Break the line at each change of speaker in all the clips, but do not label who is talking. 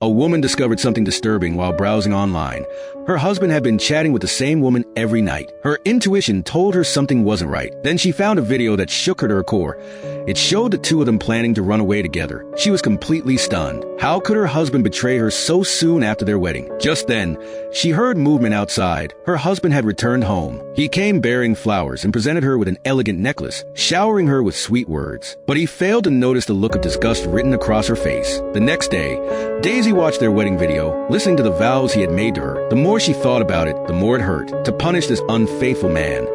A woman discovered something disturbing while browsing online. Her husband had been chatting with the same woman every night. Her intuition told her something wasn't right. Then she found a video that shook her to her core. It showed the two of them planning to run away together. She was completely stunned. How could her husband betray her so soon after their wedding? Just then, she heard movement outside. Her husband had returned home. He came bearing flowers and presented her with an elegant necklace, showering her with sweet words. But he failed to notice the look of disgust written across her face. The next day, Daisy watched their wedding video, listening to the vows he had made to her. The more she thought about it, the more it hurt. To punish this unfaithful man,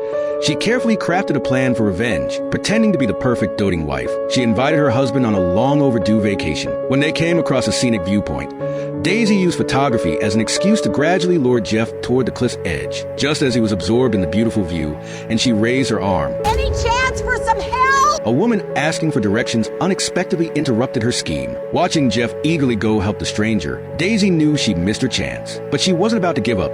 she carefully crafted a plan for revenge. Pretending to be the perfect doting wife, she invited her husband on a long overdue vacation. When they came across a scenic viewpoint, Daisy used photography as an excuse to gradually lure Jeff toward the cliff's edge. Just as he was absorbed in the beautiful view, and she raised her arm.
Any chance for some help?
A woman asking for directions unexpectedly interrupted her scheme. Watching Jeff eagerly go help the stranger, Daisy knew she'd missed her chance. But she wasn't about to give up.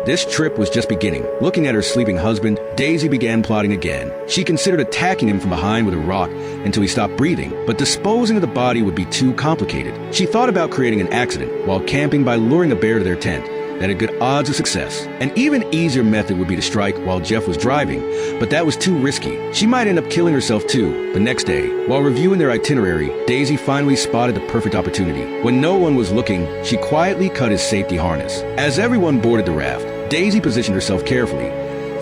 This trip was just beginning. Looking at her sleeping husband, Daisy began plotting again. She considered attacking him from behind with a rock until he stopped breathing, but disposing of the body would be too complicated. She thought about creating an accident while camping by luring a bear to their tent. That had good odds of success. An even easier method would be to strike while Jeff was driving, but that was too risky. She might end up killing herself too. The next day, while reviewing their itinerary, Daisy finally spotted the perfect opportunity. When no one was looking, she quietly cut his safety harness. As everyone boarded the raft, Daisy positioned herself carefully,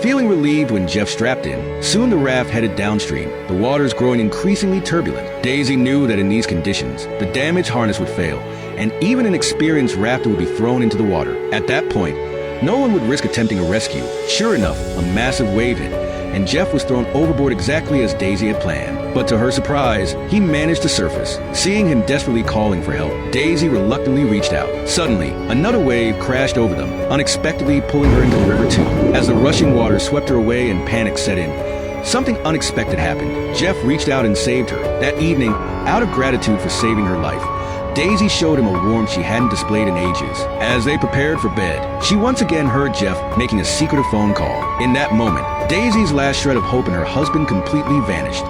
feeling relieved when Jeff strapped in. Soon the raft headed downstream, the waters growing increasingly turbulent. Daisy knew that in these conditions, the damaged harness would fail, and even an experienced rafter would be thrown into the water. At that point, no one would risk attempting a rescue. Sure enough, a massive wave hit, and Jeff was thrown overboard exactly as Daisy had planned. But to her surprise, he managed to surface. Seeing him desperately calling for help, Daisy reluctantly reached out. Suddenly, another wave crashed over them, unexpectedly pulling her into the river too. As the rushing water swept her away and panic set in, something unexpected happened. Jeff reached out and saved her. That evening, out of gratitude for saving her life, Daisy showed him a warmth she hadn't displayed in ages. As they prepared for bed, she once again heard Jeff making a secretive phone call. In that moment, Daisy's last shred of hope in her husband completely vanished.